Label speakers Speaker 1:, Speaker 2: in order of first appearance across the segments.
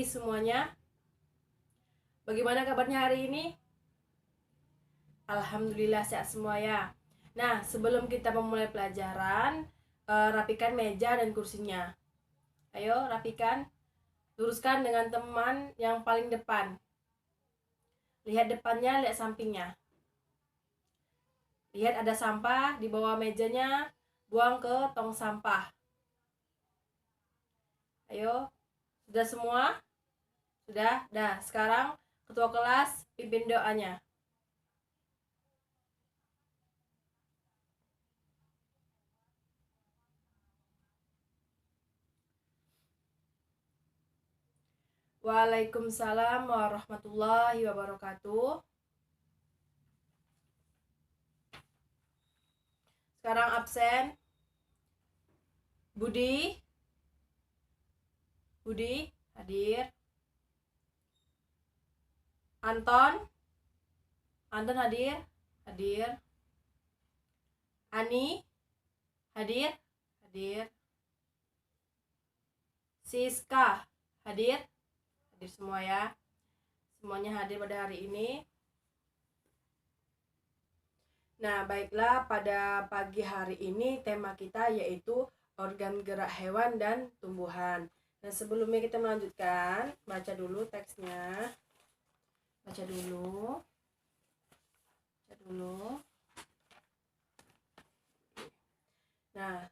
Speaker 1: pagi semuanya. Bagaimana kabarnya hari ini? Alhamdulillah sehat semua ya. Nah, sebelum kita memulai pelajaran, rapikan meja dan kursinya. Ayo, rapikan. Luruskan dengan teman yang paling depan. Lihat depannya, lihat sampingnya. Lihat ada sampah di bawah mejanya, buang ke tong sampah. Ayo, sudah semua? Sudah? Dah, sekarang ketua kelas pimpin doanya. Waalaikumsalam warahmatullahi wabarakatuh. Sekarang absen Budi hadir. Anton hadir. Ani hadir. Siska hadir semua ya. Semuanya hadir pada hari ini. Nah, baiklah, pada pagi hari ini tema kita yaitu organ gerak hewan dan tumbuhan. Nah, sebelumnya kita melanjutkan, baca dulu teksnya. Baca dulu. Nah,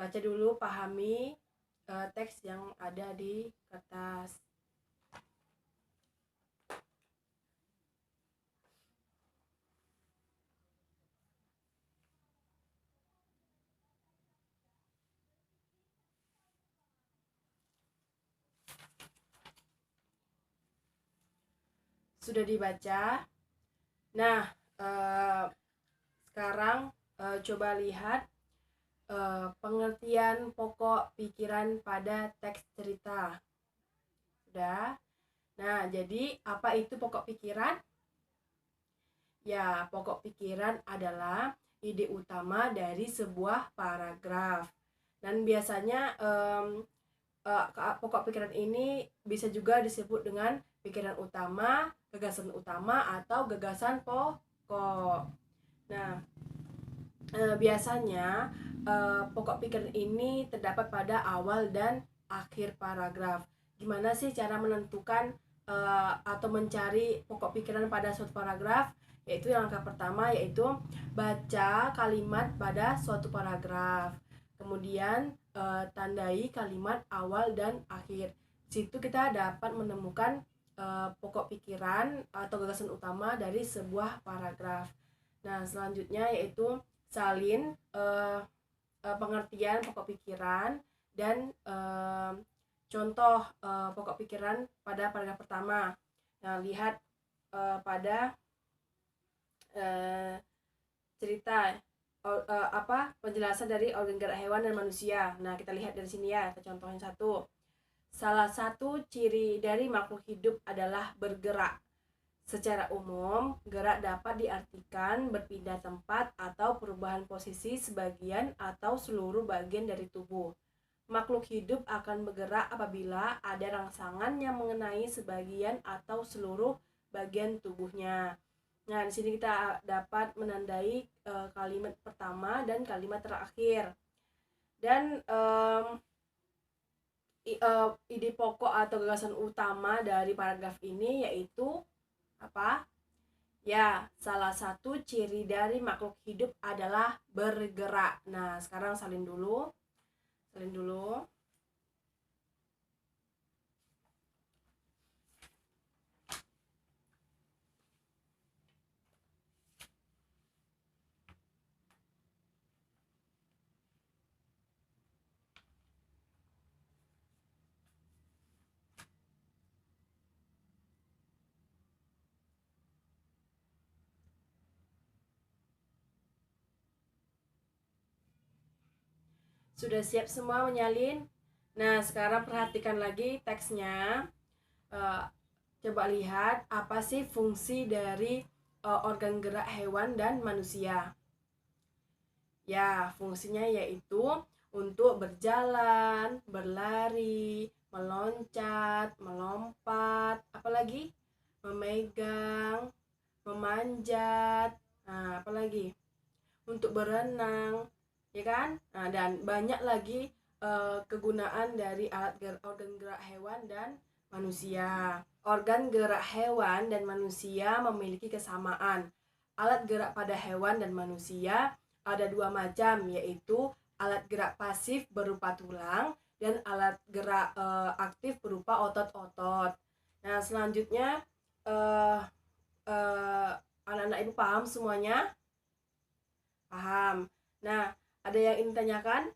Speaker 1: baca dulu, pahami teks yang ada di kertas. Sudah dibaca? Nah, sekarang coba lihat pengertian pokok pikiran pada teks cerita. Sudah? Nah, jadi apa itu pokok pikiran? Ya, pokok pikiran adalah ide utama dari sebuah paragraf. Dan biasanya pokok pikiran ini bisa juga disebut dengan pikiran utama, gagasan utama, atau gagasan pokok. Nah, biasanya pokok pikiran ini terdapat pada awal dan akhir paragraf. Gimana sih cara menentukan atau mencari pokok pikiran pada suatu paragraf? Yaitu yang langkah pertama yaitu baca kalimat pada suatu paragraf. Kemudian tandai kalimat awal dan akhir. Situ kita dapat menemukan pokok pikiran atau gagasan utama dari sebuah paragraf. Nah, selanjutnya yaitu salin pengertian pokok pikiran dan contoh pokok pikiran pada paragraf pertama. Nah, lihat pada cerita penjelasan dari organ gerak hewan dan manusia. Nah, kita lihat dari sini ya, kita contohin satu. Salah satu ciri dari makhluk hidup adalah bergerak. Secara umum, gerak dapat diartikan berpindah tempat atau perubahan posisi sebagian atau seluruh bagian dari tubuh. Makhluk hidup akan bergerak apabila ada rangsangan yang mengenai sebagian atau seluruh bagian tubuhnya. Nah, di sini kita dapat menandai kalimat pertama dan kalimat terakhir. Dan ide pokok atau gagasan utama dari paragraf ini yaitu apa? Ya, salah satu ciri dari makhluk hidup adalah bergerak. Nah, sekarang salin dulu. Sudah siap semua menyalin? Nah, sekarang perhatikan lagi teksnya. Coba lihat apa sih fungsi dari organ gerak hewan dan manusia. Ya, fungsinya yaitu untuk berjalan, berlari, meloncat, melompat, apalagi memegang, memanjat, nah apalagi untuk berenang, ya kan? Nah, dan banyak lagi kegunaan dari organ gerak hewan dan manusia. Organ gerak hewan dan manusia memiliki kesamaan. Alat gerak pada hewan dan manusia ada dua macam, yaitu alat gerak pasif berupa tulang dan alat gerak aktif berupa otot-otot. Nah, selanjutnya anak-anak ibu paham semuanya? Paham. Nah, ada yang ingin tanyakan?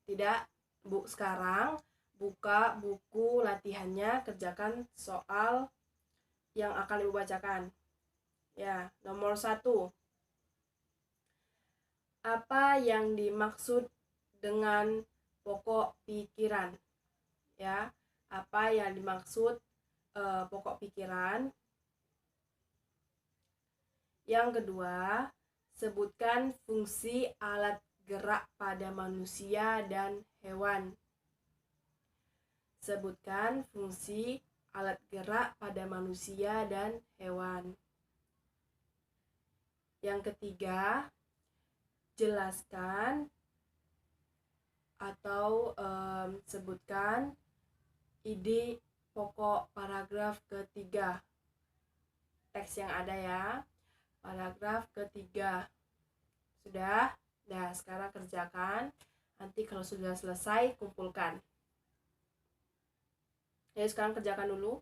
Speaker 1: Tidak? Bu, sekarang buka buku latihannya, kerjakan soal yang akan ibu bacakan. Ya, nomor 1. Apa yang dimaksud dengan pokok pikiran? Ya, apa yang dimaksud pokok pikiran? Yang kedua, sebutkan fungsi alat gerak pada manusia dan hewan. Sebutkan fungsi alat gerak pada manusia dan hewan. Yang ketiga, jelaskan atau sebutkan ide pokok paragraf ketiga. Teks yang ada ya, paragraf ketiga. Sudah? Nah, sekarang kerjakan. Nanti kalau sudah selesai, kumpulkan. Jadi sekarang kerjakan dulu.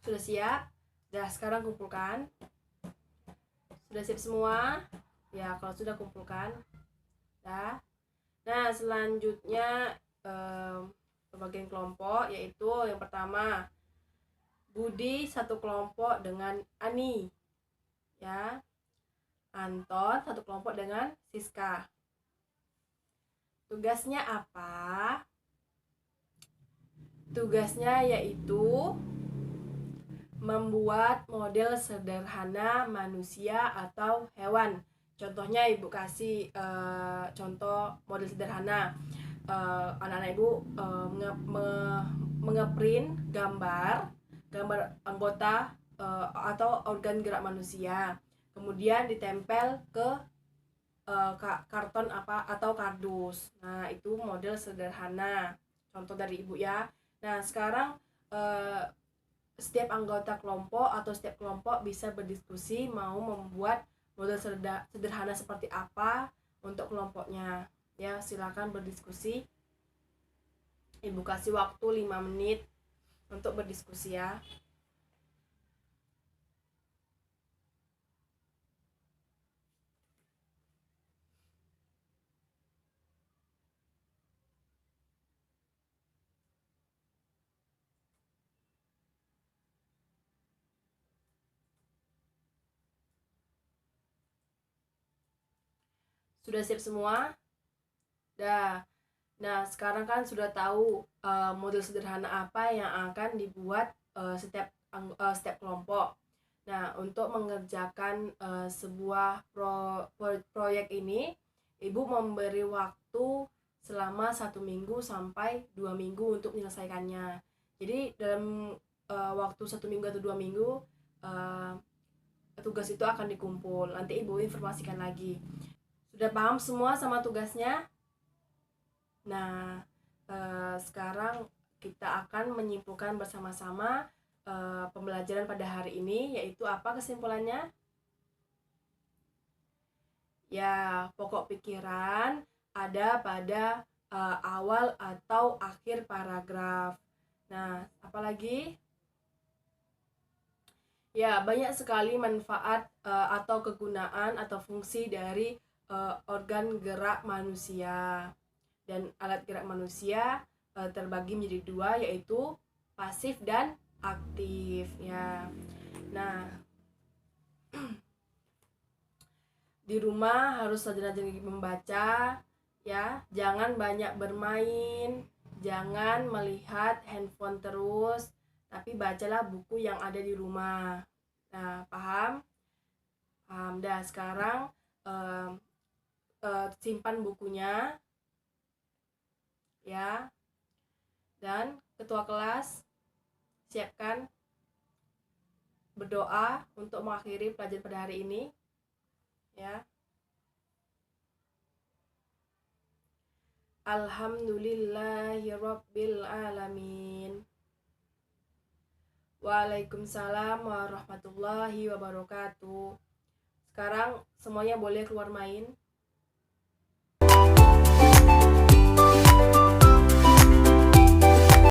Speaker 1: Sudah siap? Nah, sekarang kumpulkan. Sudah siap semua? Ya, kalau sudah kumpulkan. Nah, selanjutnya pembagian kelompok, yaitu yang pertama, Budi satu kelompok dengan Ani. Ya. Anton satu kelompok dengan Siska. Tugasnya apa? Tugasnya yaitu membuat model sederhana manusia atau hewan. Contohnya ibu kasih contoh model sederhana. Anak-anak ibu mengeprint gambar anggota atau organ gerak manusia, kemudian ditempel ke karton atau kardus. Nah, itu model sederhana. Contoh dari ibu ya. Nah, sekarang setiap anggota kelompok atau setiap kelompok bisa berdiskusi mau membuat model sederhana seperti apa untuk kelompoknya. Ya, silakan berdiskusi. Ibu kasih waktu 5 menit untuk berdiskusi ya. Sudah siap semua? Dah. Nah, sekarang kan sudah tahu model sederhana apa yang akan dibuat setiap kelompok. Nah, untuk mengerjakan sebuah proyek ini, Ibu memberi waktu selama 1 minggu sampai 2 minggu untuk menyelesaikannya. Jadi dalam waktu 1 minggu atau 2 minggu tugas itu akan dikumpul. Nanti Ibu informasikan lagi. Sudah paham semua sama tugasnya? Nah, sekarang kita akan menyimpulkan bersama-sama pembelajaran pada hari ini, yaitu apa kesimpulannya? Ya, pokok pikiran ada pada awal atau akhir paragraf. Nah, apalagi? Ya, banyak sekali manfaat atau kegunaan atau fungsi dari organ gerak manusia. Dan alat gerak manusia terbagi menjadi dua, yaitu pasif dan aktif ya. Nah, di rumah harus rajin-rajin membaca ya, jangan banyak bermain, jangan melihat handphone terus, tapi bacalah buku yang ada di rumah. Nah, paham? Paham. Dah, sekarang simpan bukunya ya. Dan ketua kelas siapkan berdoa untuk mengakhiri pelajaran pada hari ini ya. Alhamdulillahirabbil alamin. Waalaikumsalam warahmatullahi wabarakatuh. Sekarang semuanya boleh keluar main.